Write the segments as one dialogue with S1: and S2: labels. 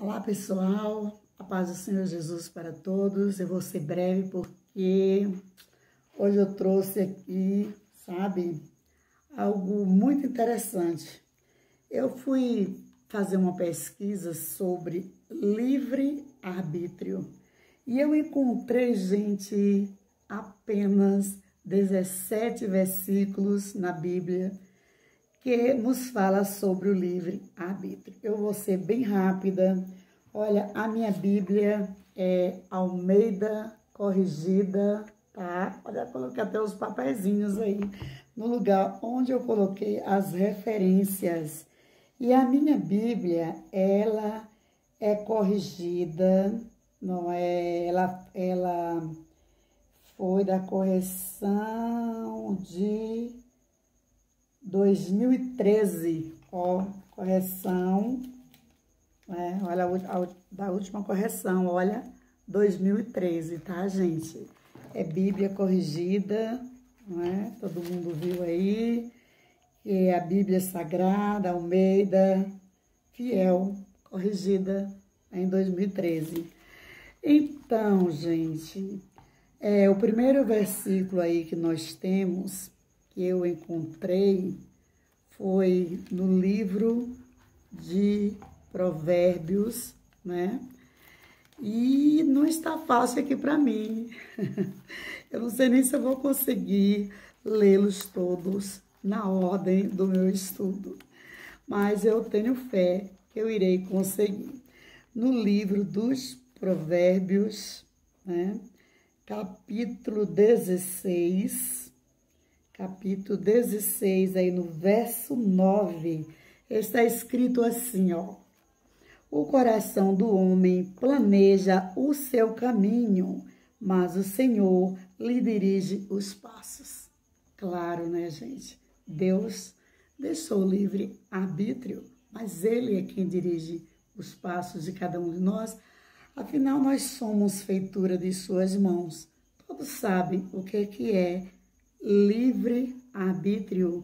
S1: Olá pessoal, a paz do Senhor Jesus para todos. Eu vou ser breve porque hoje eu trouxe aqui, sabe, algo muito interessante. Eu fui fazer uma pesquisa sobre livre-arbítrio e eu encontrei, gente, apenas 17 versículos na Bíblia que nos fala sobre o livre-arbítrio. Eu vou ser bem rápida. Olha, a minha Bíblia é Almeida Corrigida, tá? Olha, eu coloquei até os papeizinhos aí no lugar onde eu coloquei as referências. E a minha Bíblia, ela é corrigida, não é? Ela foi da correção de 2013, ó, correção, né? Olha da última correção, olha, 2013, tá, gente? É Bíblia corrigida, né? Todo mundo viu aí, é a Bíblia Sagrada, Almeida, fiel, corrigida em 2013. Então, gente, o primeiro versículo aí que nós temos, que eu encontrei, foi no livro de Provérbios, né? E não está fácil aqui para mim. Eu não sei nem se eu vou conseguir lê-los todos na ordem do meu estudo, mas eu tenho fé que eu irei conseguir. No livro dos Provérbios, né? Capítulo 16, aí no verso 9, está escrito assim, ó: o coração do homem planeja o seu caminho, mas o Senhor lhe dirige os passos. Claro, né, gente? Deus deixou livre arbítrio, mas Ele é quem dirige os passos de cada um de nós. Afinal, nós somos feitura de suas mãos. Todos sabem o que é livre-arbítrio.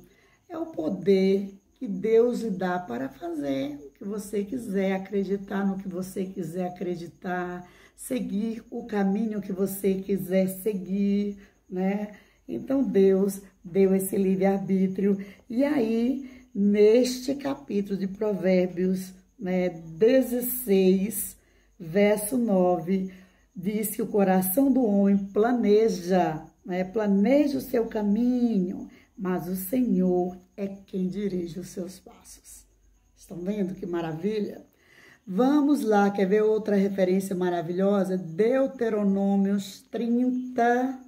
S1: É o poder que Deus lhe dá para fazer o que você quiser, acreditar no que você quiser acreditar, seguir o caminho que você quiser seguir, né? Então, Deus deu esse livre-arbítrio. E aí, neste capítulo de Provérbios, né, 16, verso 9, diz que o coração do homem planeja, né, planeja o seu caminho, mas o Senhor é quem dirige os seus passos. Estão vendo que maravilha? Vamos lá, quer ver outra referência maravilhosa? Deuteronômios 30,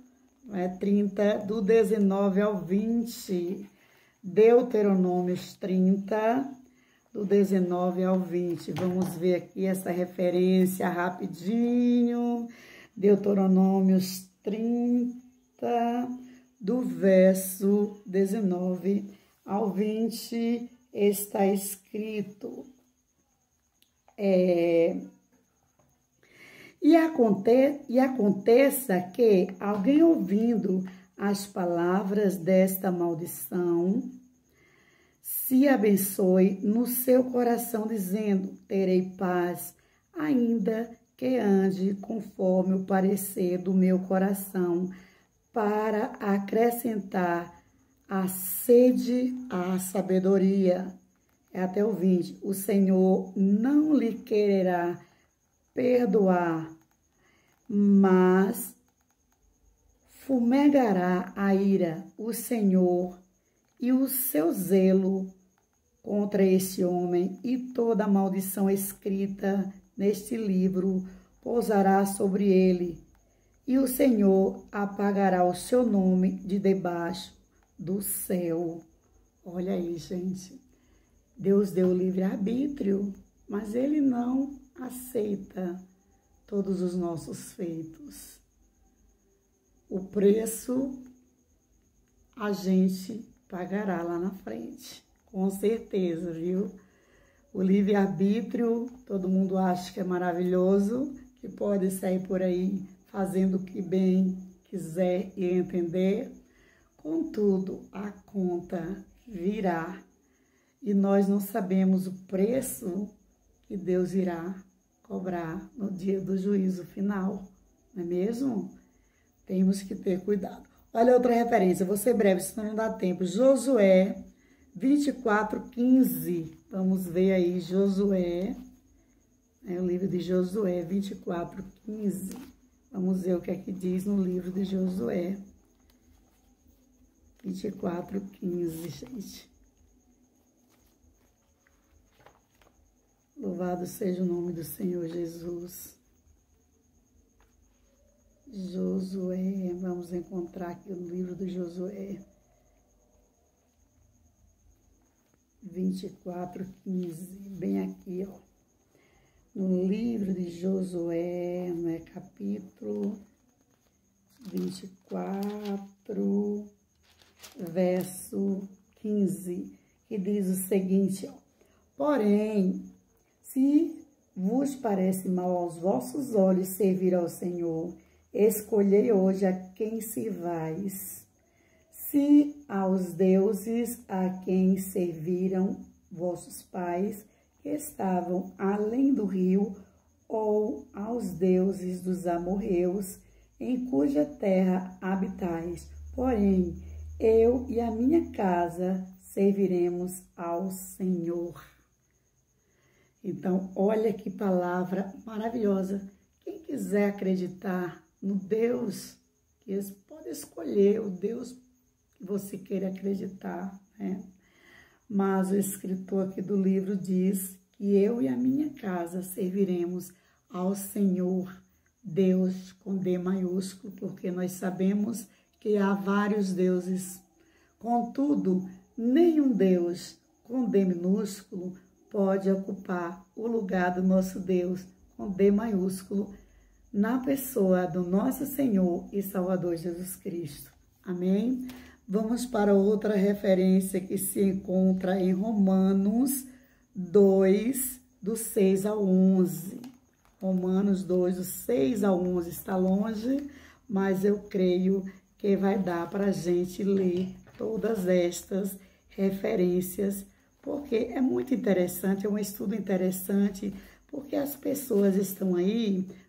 S1: né, 30, do 19 ao 20. Deuteronômios 30, do 19 ao 20. Vamos ver aqui essa referência rapidinho. Deuteronômios 30, do verso 19 ao 20, está escrito: E aconteça que alguém ouvindo as palavras desta maldição se abençoe no seu coração, dizendo: terei paz, ainda que ande conforme o parecer do meu coração, para acrescentar a sede à sabedoria. Até o 20. O Senhor não lhe quererá perdoar, mas fumegará a ira, o Senhor, e o seu zelo contra esse homem, e toda a maldição escrita neste livro pousará sobre ele, e o Senhor apagará o seu nome de debaixo do céu. Olha aí, gente. Deus deu livre-arbítrio, mas Ele não aceita todos os nossos feitos. O preço a gente pagará lá na frente, com certeza, viu? O livre-arbítrio, todo mundo acha que é maravilhoso, que pode sair por aí fazendo o que bem quiser e entender. Contudo, a conta virá e nós não sabemos o preço que Deus irá cobrar no dia do juízo final, não é mesmo? Temos que ter cuidado. Olha outra referência, vou ser breve, senão não dá tempo. Josué 24:15. Vamos ver aí, Josué, o livro de Josué 24:15. Vamos ver o que é que diz no livro de Josué 24:15, gente. Louvado seja o nome do Senhor Jesus. Josué, vamos encontrar aqui o livro de Josué 24:15, bem aqui, ó. No livro de Josué, capítulo 24, verso 15, que diz o seguinte, ó. Porém, se vos parece mal aos vossos olhos servir ao Senhor, escolhei hoje a quem sirvais. Se aos deuses a quem serviram vossos pais, que estavam além do rio, ou aos deuses dos amorreus, em cuja terra habitais. Porém, eu e a minha casa serviremos ao Senhor. Então, olha que palavra maravilhosa. Quem quiser acreditar no Deus, que pode escolher o Deus que você queira acreditar, né? Mas o escritor aqui do livro diz que eu e a minha casa serviremos ao Senhor, Deus com D maiúsculo, porque nós sabemos que há vários deuses. Contudo, nenhum Deus com D minúsculo pode ocupar o lugar do nosso Deus com D maiúsculo na pessoa do nosso Senhor e Salvador Jesus Cristo. Amém? Vamos para outra referência que se encontra em Romanos 2, do 6 ao 11. Romanos 2, do 6 ao 11 está longe, mas eu creio que vai dar para a gente ler todas estas referências, porque é muito interessante, é um estudo interessante, porque as pessoas estão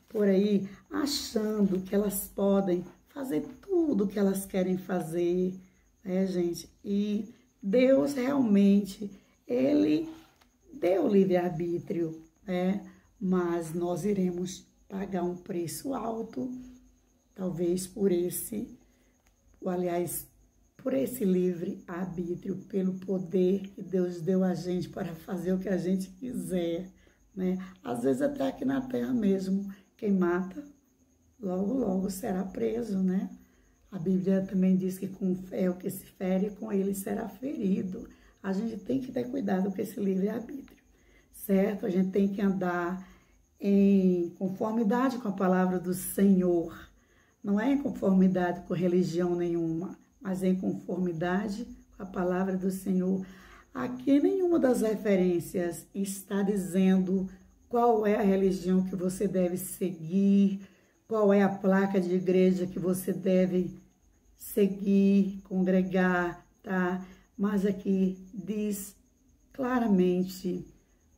S1: por aí, achando que elas podem fazer tudo o que elas querem fazer, né, gente? E Deus realmente, Ele deu livre-arbítrio, né? Mas nós iremos pagar um preço alto, talvez por esse livre-arbítrio, pelo poder que Deus deu a gente para fazer o que a gente quiser, né? Às vezes até aqui na terra mesmo, quem mata, logo, logo será preso, né? A Bíblia também diz que com ferro que se fere, com ele será ferido. A gente tem que ter cuidado com esse livre-arbítrio, certo? A gente tem que andar em conformidade com a palavra do Senhor. Não é em conformidade com religião nenhuma, mas em conformidade com a palavra do Senhor. Aqui nenhuma das referências está dizendo qual é a religião que você deve seguir, qual é a placa de igreja que você deve seguir, congregar, tá? Mas aqui diz claramente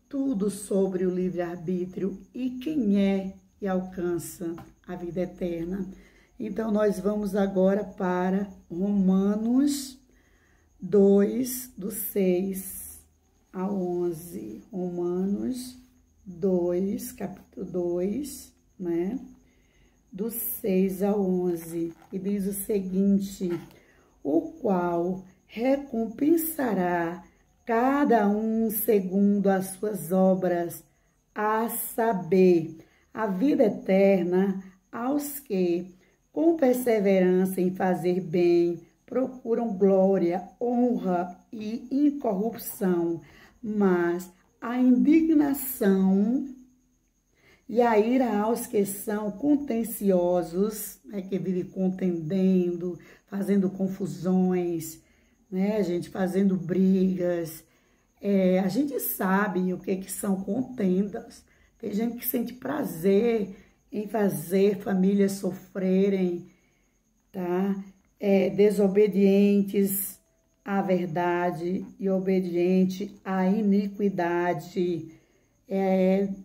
S1: tudo sobre o livre-arbítrio e quem é que alcança a vida eterna. Então, nós vamos agora para Romanos 2, do 6 ao 11. Romanos 2, capítulo 2, né? Do 6 ao 11. E diz o seguinte: o qual recompensará cada um segundo as suas obras, a saber, a vida eterna aos que, com perseverança em fazer bem, procuram glória, honra e incorrupção, mas a indignação e a ira aos que são contenciosos, né, que vivem contendendo, fazendo confusões, né, gente, fazendo brigas. A gente sabe o que são contendas. Tem gente que sente prazer em fazer famílias sofrerem, tá? Desobedientes à verdade e obediente à iniquidade.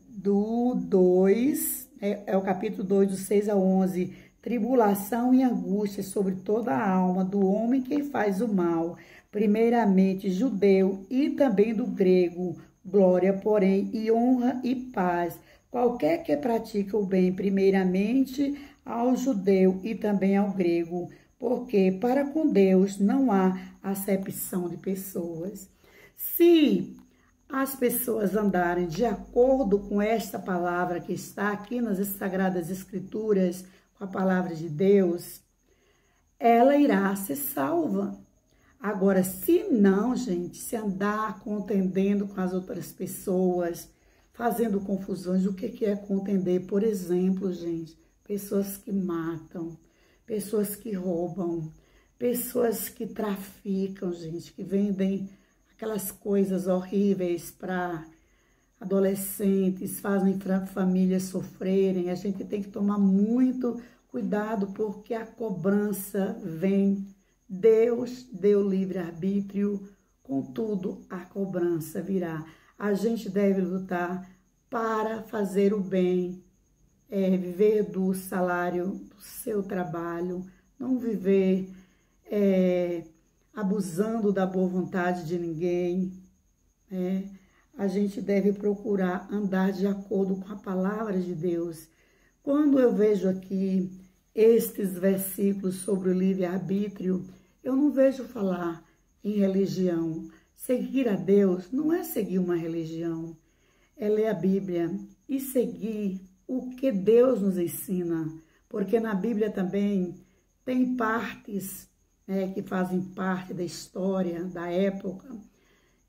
S1: do 2, é o capítulo 2, do 6 ao 11. Tribulação e angústia sobre toda a alma do homem que faz o mal, primeiramente judeu e também do grego. Glória, porém, e honra e paz, qualquer que pratica o bem, primeiramente ao judeu e também ao grego, porque para com Deus não há acepção de pessoas. Se as pessoas andarem de acordo com esta palavra que está aqui nas Sagradas Escrituras, com a palavra de Deus, ela irá ser salva. Agora, se não, gente, se andar contendendo com as outras pessoas, fazendo confusões, o que é contender? Por exemplo, gente, pessoas que matam, pessoas que roubam, pessoas que traficam, gente, que vendem aquelas coisas horríveis para adolescentes, fazem famílias sofrerem. A gente tem que tomar muito cuidado, porque a cobrança vem. Deus deu livre-arbítrio, contudo, a cobrança virá. A gente deve lutar para fazer o bem, viver do salário do seu trabalho, não viver abusando da boa vontade de ninguém. A gente deve procurar andar de acordo com a palavra de Deus. Quando eu vejo aqui estes versículos sobre o livre-arbítrio, eu não vejo falar em religião. Seguir a Deus não é seguir uma religião, é ler a Bíblia e seguir o que Deus nos ensina, porque na Bíblia também tem partes que fazem parte da história, da época,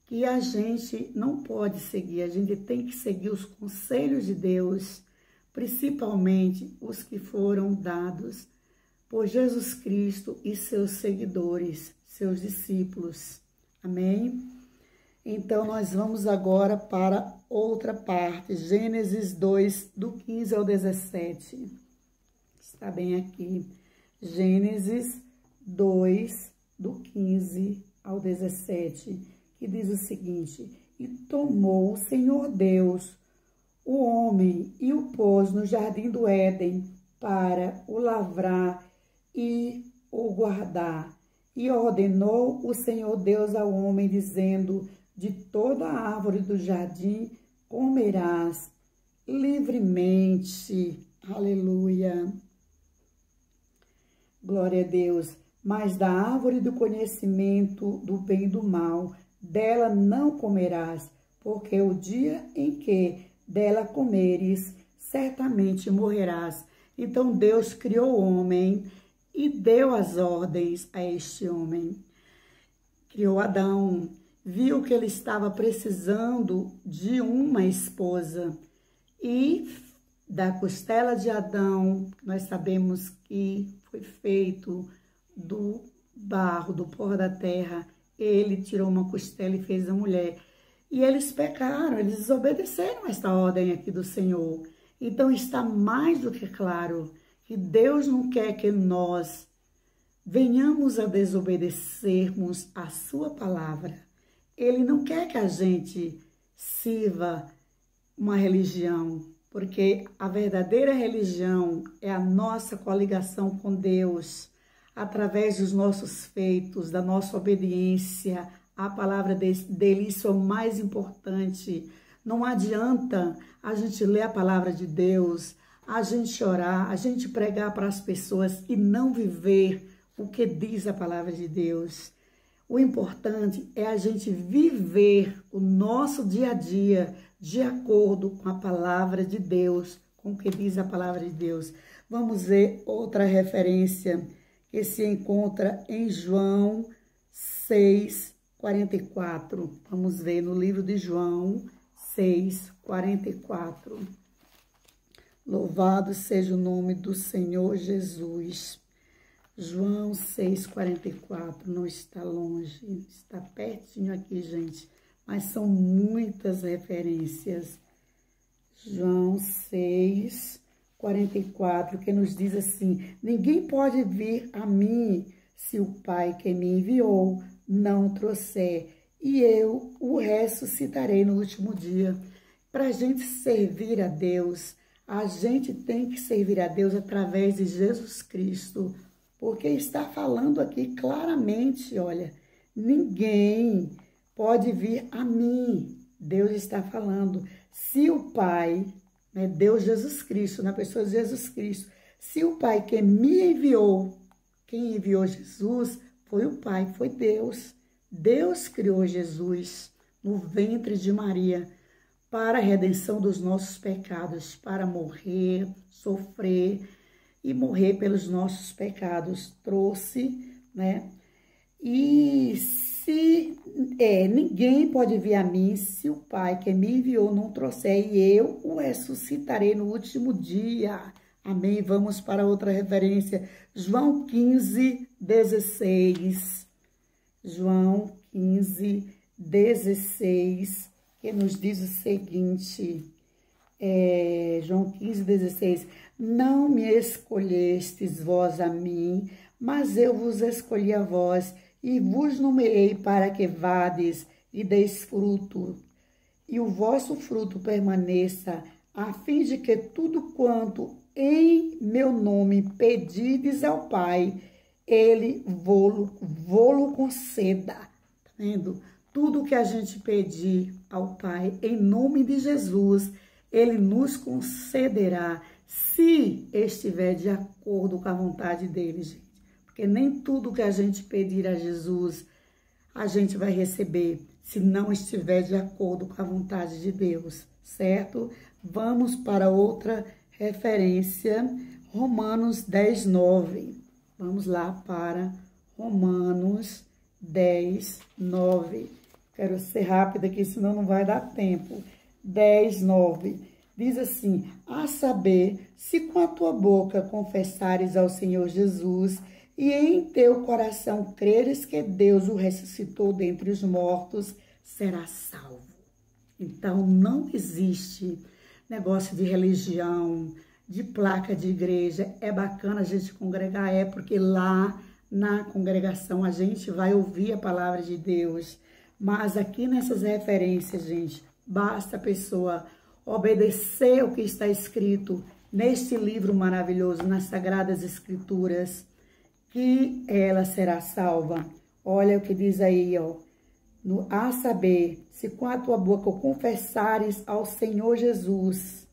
S1: que a gente não pode seguir. A gente tem que seguir os conselhos de Deus, principalmente os que foram dados por Jesus Cristo e seus seguidores, seus discípulos. Amém? Então, nós vamos agora para outra parte, Gênesis 2, do 15 ao 17. Está bem aqui. Gênesis 2, do 15 ao 17, que diz o seguinte: E tomou o Senhor Deus o homem e o pôs no jardim do Éden para o lavrar e o guardar. E ordenou o Senhor Deus ao homem, dizendo: De toda a árvore do jardim comerás livremente. Aleluia. Glória a Deus. Mas da árvore do conhecimento do bem e do mal, dela não comerás, porque o dia em que dela comeres, certamente morrerás. Então Deus criou o homem e deu as ordens a este homem. Criou Adão, viu que ele estava precisando de uma esposa, e da costela de Adão, nós sabemos que foi feito do barro, do pó da terra, ele tirou uma costela e fez a mulher. E eles pecaram, eles desobedeceram esta ordem aqui do Senhor. Então está mais do que claro que Deus não quer que nós venhamos a desobedecermos a sua palavra. Ele não quer que a gente sirva uma religião, porque a verdadeira religião é a nossa coligação com Deus, através dos nossos feitos, da nossa obediência à palavra dele. Isso é o mais importante. Não adianta a gente ler a palavra de Deus, a gente orar, a gente pregar para as pessoas e não viver o que diz a palavra de Deus. O importante é a gente viver o nosso dia a dia de acordo com a palavra de Deus, com o que diz a palavra de Deus. Vamos ver outra referência que se encontra em João 6:44. Vamos ver no livro de João 6:44. Louvado seja o nome do Senhor Jesus. João 6:44, não está longe, está pertinho aqui, gente, mas são muitas referências. João 6:44, que nos diz assim: Ninguém pode vir a mim se o Pai que me enviou não trouxer, e eu o ressuscitarei no último dia. Para a gente servir a Deus, a gente tem que servir a Deus através de Jesus Cristo, porque está falando aqui claramente, olha, ninguém pode vir a mim. Deus está falando, se o Pai, né, Deus Jesus Cristo, na pessoa de Jesus Cristo, se o Pai que me enviou, quem enviou Jesus foi o Pai, foi Deus. Deus criou Jesus no ventre de Maria para a redenção dos nossos pecados, para morrer, sofrer e morrer pelos nossos pecados. Trouxe, né? E se ninguém pode vir a mim se o Pai que me enviou não trouxer, e eu o ressuscitarei no último dia. Amém? Vamos para outra referência. João 15, 16. João 15, 16, que nos diz o seguinte, João 15, 16. Não me escolhestes vós a mim, mas eu vos escolhi a vós, e vos nomeei para que vades e deis fruto, e o vosso fruto permaneça, a fim de que tudo quanto em meu nome pedides ao Pai, Ele vô-lo conceda. Tá vendo? Tudo que a gente pedir ao Pai, em nome de Jesus, Ele nos concederá, se estiver de acordo com a vontade dEle, gente. Porque nem tudo que a gente pedir a Jesus, a gente vai receber, se não estiver de acordo com a vontade de Deus, certo? Vamos para outra referência, Romanos 10, 9. Vamos lá para Romanos 10, 9. Quero ser rápida aqui, senão não vai dar tempo. 10, 9. Diz assim, a saber, se com a tua boca confessares ao Senhor Jesus e em teu coração creres que Deus o ressuscitou dentre os mortos, serás salvo. Então, não existe negócio de religião, de placa de igreja. É bacana a gente congregar, porque lá na congregação a gente vai ouvir a palavra de Deus. Mas aqui nessas referências, gente, basta a pessoa obedecer o que está escrito neste livro maravilhoso, nas Sagradas Escrituras, que ela será salva. Olha o que diz aí, ó. A saber, se com a tua boca confessares ao Senhor Jesus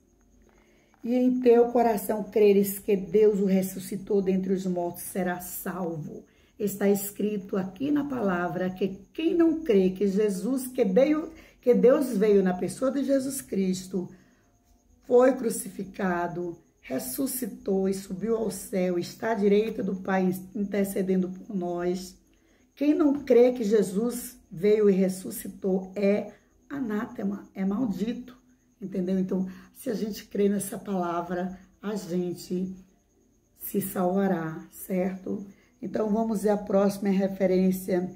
S1: e em teu coração creres que Deus o ressuscitou dentre os mortos, será salvo. Está escrito aqui na palavra que quem não crê que Jesus, que Deus veio na pessoa de Jesus Cristo, foi crucificado, ressuscitou e subiu ao céu, está à direita do Pai intercedendo por nós. Quem não crê que Jesus veio e ressuscitou é anátema, é maldito, entendeu? Então, se a gente crê nessa palavra, a gente se salvará, certo? Então, vamos ver a próxima referência,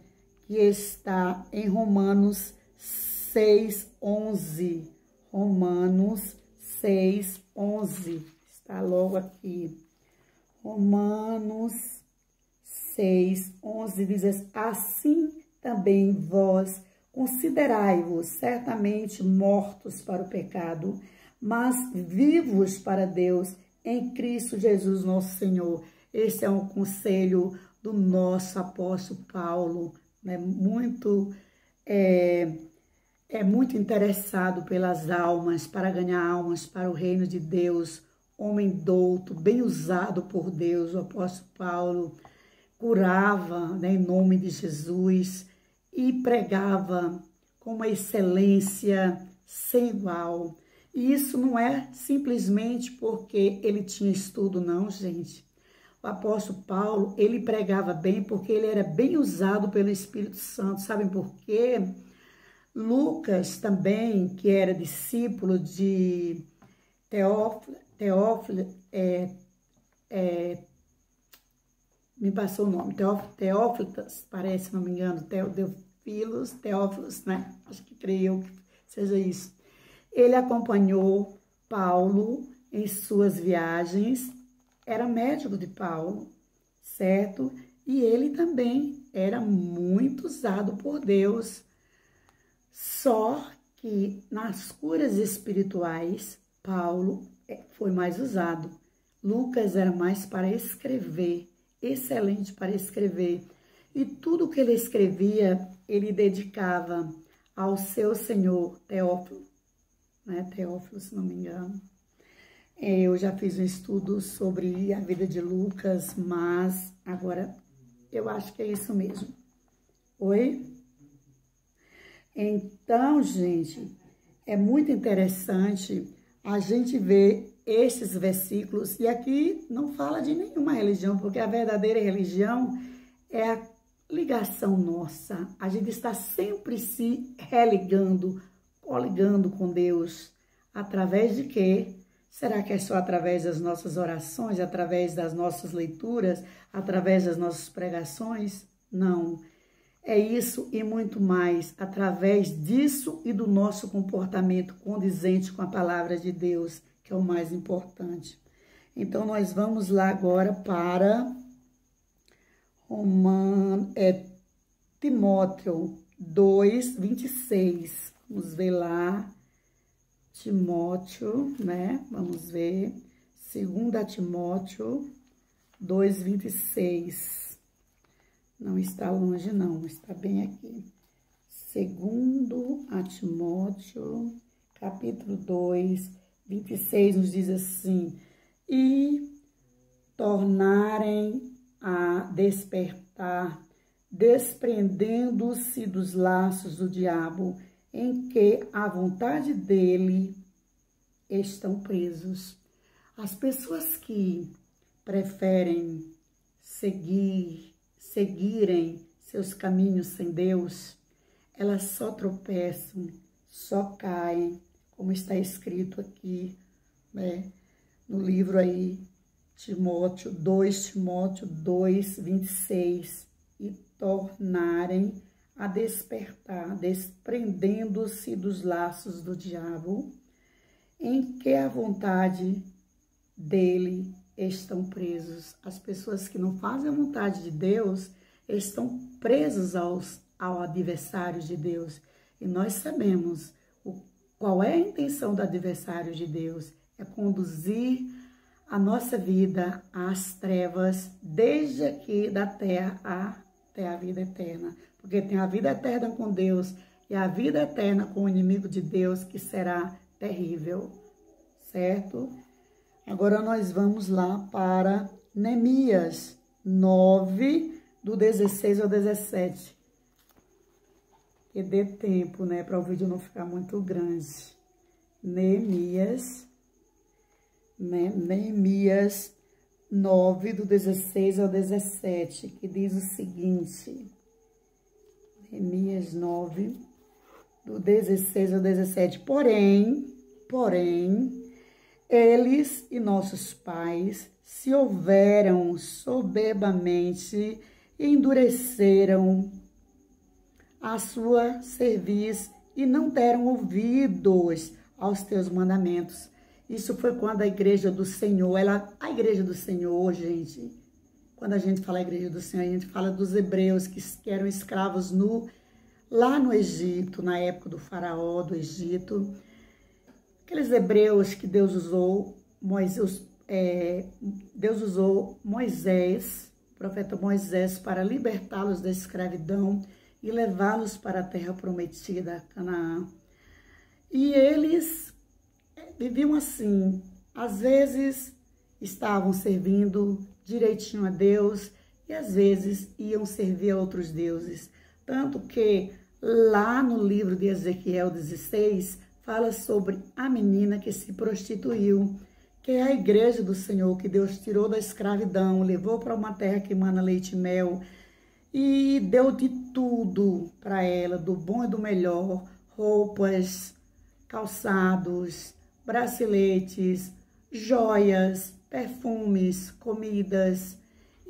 S1: que está em Romanos 6, 11. Romanos 6, 11. Está logo aqui. Romanos 6, 11 diz assim, também vós considerai-vos certamente mortos para o pecado, mas vivos para Deus em Cristo Jesus nosso Senhor. Esse é um conselho do nosso apóstolo Paulo, né? Muito interessado pelas almas, para ganhar almas para o reino de Deus, homem douto, bem usado por Deus. O apóstolo Paulo curava, né, em nome de Jesus e pregava com uma excelência sem igual. E isso não é simplesmente porque ele tinha estudo, não, gente. O apóstolo Paulo, ele pregava bem porque ele era bem usado pelo Espírito Santo. Sabem por quê? Lucas também, que era discípulo de Teófilo, me passou o nome, Teófilos, parece, se não me engano, Teófilos, né? Acho que creio que seja isso. Ele acompanhou Paulo em suas viagens, era médico de Paulo, certo? E ele também era muito usado por Deus. Só que nas curas espirituais, Paulo foi mais usado. Lucas era mais para escrever, excelente para escrever. E tudo que ele escrevia, ele dedicava ao seu senhor Teófilo, né? Teófilo, se não me engano. Eu já fiz um estudo sobre a vida de Lucas, mas agora eu acho que é isso mesmo. Oi? Então, gente, é muito interessante a gente ver esses versículos. E aqui não fala de nenhuma religião, porque a verdadeira religião é a ligação nossa. A gente está sempre se religando, coligando com Deus. Através de quê? Será que é só através das nossas orações, através das nossas leituras, através das nossas pregações? Não. É isso e muito mais, através disso e do nosso comportamento condizente com a palavra de Deus, que é o mais importante. Então, nós vamos lá agora para Timóteo 2:26. Vamos ver lá, Timóteo, né? Vamos ver, 2 Timóteo 2:26. Não está longe, não, está bem aqui. 2 Timóteo, capítulo 2, 26, nos diz assim: e tornarem a despertar, desprendendo-se dos laços do diabo, em que a vontade dele estão presos. As pessoas que preferem seguirem seus caminhos sem Deus, elas só tropeçam, só caem, como está escrito aqui, né, no livro aí, Timóteo 2:26, e tornarem a despertar, desprendendo-se dos laços do diabo, em que a vontade dele estão presos. As pessoas que não fazem a vontade de Deus estão presas ao adversário de Deus. E nós sabemos qual é a intenção do adversário de Deus. É conduzir a nossa vida às trevas, desde aqui da terra até a vida eterna. Porque tem a vida eterna com Deus e a vida eterna com o inimigo de Deus, que será terrível, certo? Agora nós vamos lá para Neemias 9, do 16 ao 17. Que dê tempo, né, para o vídeo não ficar muito grande. Neemias 9, do 16 ao 17, que diz o seguinte. Neemias 9, do 16 ao 17. Porém, eles e nossos pais se houveram soberbamente e endureceram a sua cerviz e não deram ouvidos aos teus mandamentos. Isso foi quando a igreja do Senhor, a igreja do Senhor, gente, quando a gente fala a igreja do Senhor, a gente fala dos hebreus que eram escravos lá no Egito, na época do faraó do Egito. Aqueles hebreus que Deus usou Moisés, o profeta Moisés, para libertá-los da escravidão e levá-los para a terra prometida, Canaã. E eles viviam assim, às vezes estavam servindo direitinho a Deus e às vezes iam servir a outros deuses. Tanto que lá no livro de Ezequiel 16, fala sobre a menina que se prostituiu, que é a igreja do Senhor, que Deus tirou da escravidão, levou para uma terra que emana leite e mel, e deu de tudo para ela, do bom e do melhor, roupas, calçados, braceletes, joias, perfumes, comidas.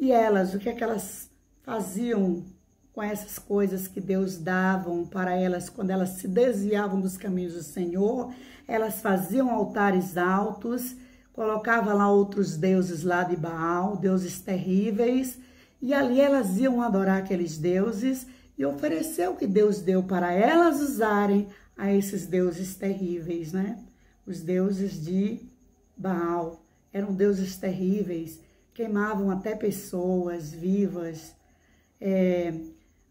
S1: E elas, o que é que elas faziam com essas coisas que Deus davam para elas, quando elas se desviavam dos caminhos do Senhor? Elas faziam altares altos, colocavam lá outros deuses lá de Baal, deuses terríveis, e ali elas iam adorar aqueles deuses e oferecer o que Deus deu para elas usarem, a esses deuses terríveis, né? Os deuses de Baal eram deuses terríveis, queimavam até pessoas vivas,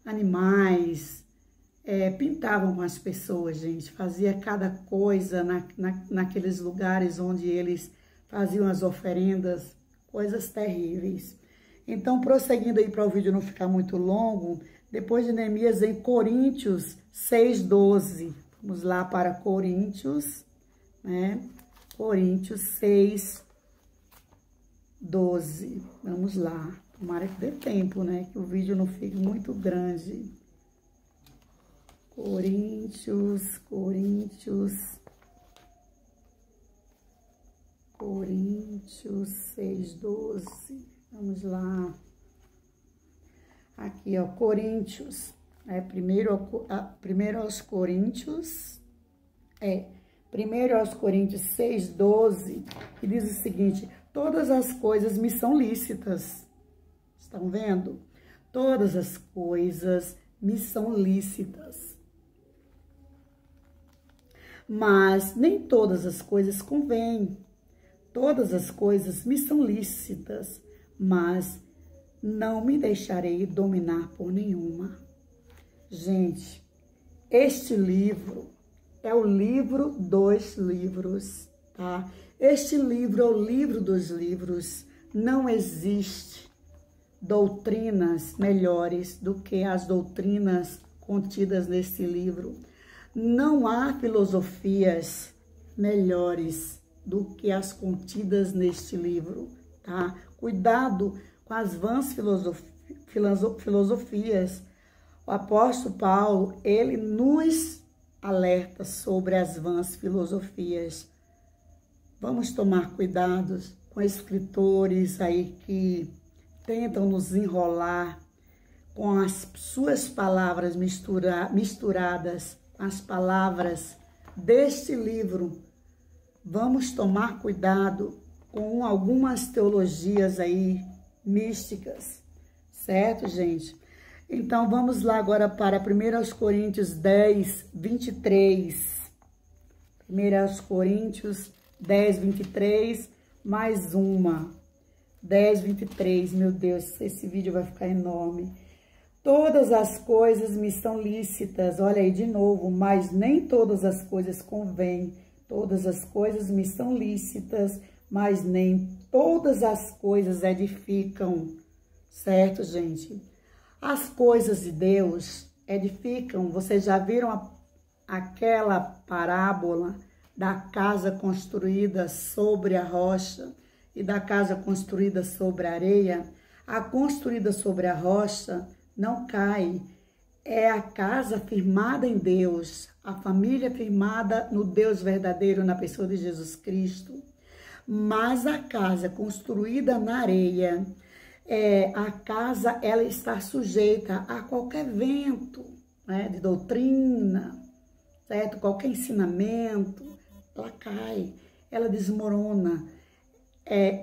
S1: animais, pintavam com as pessoas, gente. Fazia cada coisa naqueles lugares onde eles faziam as oferendas, coisas terríveis. Então, prosseguindo aí para o vídeo não ficar muito longo, depois de Neemias em Coríntios 6:12. Vamos lá para Coríntios, né? Coríntios 6:12. Vamos lá. Tomara que dê tempo, né? Que o vídeo não fique muito grande. Coríntios 6:12. Vamos lá. Aqui, ó, Coríntios. Primeiro aos Coríntios. 1 aos Coríntios 6:12. Que diz o seguinte: todas as coisas me são lícitas. Estão vendo? Todas as coisas me são lícitas. Mas nem todas as coisas convêm. Todas as coisas me são lícitas, mas não me deixarei dominar por nenhuma. Gente, este livro é o livro dos livros, tá? Este livro é o livro dos livros. Não existe doutrinas melhores do que as doutrinas contidas nesse livro. Não há filosofias melhores do que as contidas neste livro, tá? Cuidado com as vãs filosofias. O apóstolo Paulo, ele nos alerta sobre as vãs filosofias. Vamos tomar cuidado com escritores aí que tentam nos enrolar com as suas palavras misturadas com as palavras deste livro. Vamos tomar cuidado com algumas teologias aí místicas, certo, gente? Então, vamos lá agora para 1 Coríntios 10:23. 1 Coríntios 10:23, mais uma. 10:23, meu Deus, esse vídeo vai ficar enorme. Todas as coisas me são lícitas, olha aí de novo, mas nem todas as coisas convêm. Todas as coisas me são lícitas, mas nem todas as coisas edificam. Certo, gente? As coisas de Deus edificam. Vocês já viram aquela parábola da casa construída sobre a rocha e da casa construída sobre a areia? A construída sobre a rocha não cai. É a casa firmada em Deus, a família firmada no Deus verdadeiro, na pessoa de Jesus Cristo. Mas a casa construída na areia, a casa, ela está sujeita a qualquer vento, né, de doutrina, certo? Qualquer ensinamento, ela cai, ela desmorona.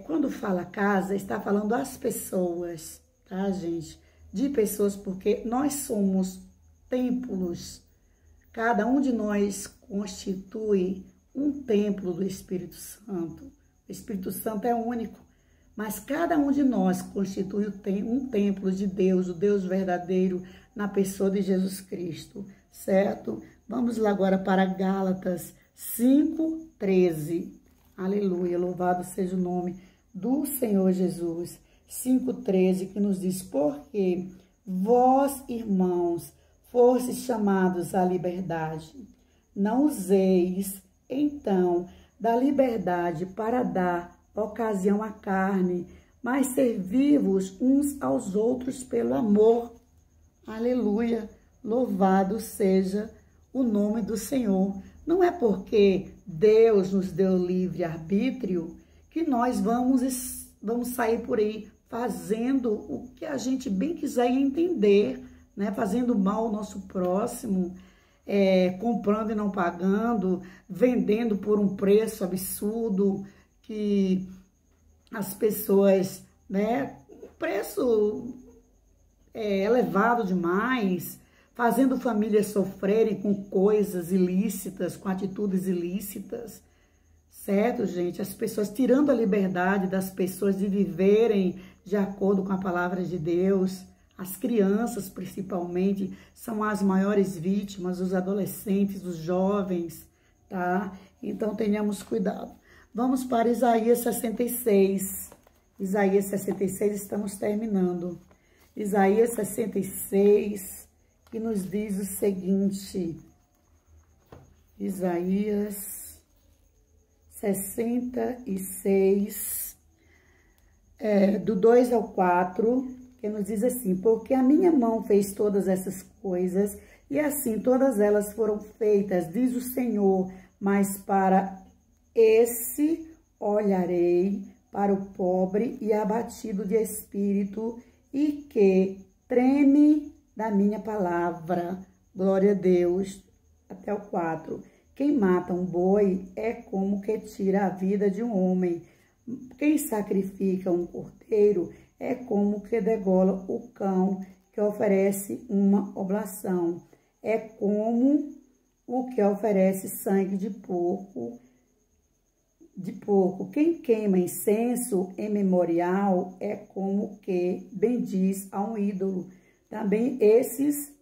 S1: Quando fala casa, está falando as pessoas, tá, gente? De pessoas, porque nós somos templos. Cada um de nós constitui um templo do Espírito Santo. O Espírito Santo é único, mas cada um de nós constitui um templo de Deus, o Deus verdadeiro, na pessoa de Jesus Cristo, certo? Vamos lá agora para Gálatas 5:13. Aleluia, louvado seja o nome do Senhor Jesus. 5:13, que nos diz: porque vós, irmãos, fostes chamados à liberdade. Não useis, então, da liberdade para dar ocasião à carne, mas servi-vos uns aos outros pelo amor. Aleluia, louvado seja o nome do Senhor. Não é porque Deus nos deu livre-arbítrio que nós vamos sair por aí fazendo o que a gente bem quiser entender, né? Fazendo mal ao nosso próximo, comprando e não pagando, vendendo por um preço absurdo, que as pessoas, né? Um preço elevado demais, fazendo famílias sofrerem com coisas ilícitas, com atitudes ilícitas, certo, gente? As pessoas tirando a liberdade das pessoas de viverem de acordo com a palavra de Deus. As crianças, principalmente, são as maiores vítimas, os adolescentes, os jovens, tá? Então, tenhamos cuidado. Vamos para Isaías 66. Isaías 66, estamos terminando. Isaías 66, que nos diz o seguinte. Isaías 66, do 2 ao 4, que nos diz assim: porque a minha mão fez todas essas coisas, e assim todas elas foram feitas, diz o Senhor, mas para esse olharei, para o pobre e abatido de espírito, e que treme da minha palavra. Glória a Deus. Até o 4. Quem mata um boi é como que tira a vida de um homem. Quem sacrifica um cordeiro é como que degola o cão que oferece uma oblação. É como o que oferece sangue de porco. Quem queima incenso em memorial é como que bendiz a um ídolo. Também esses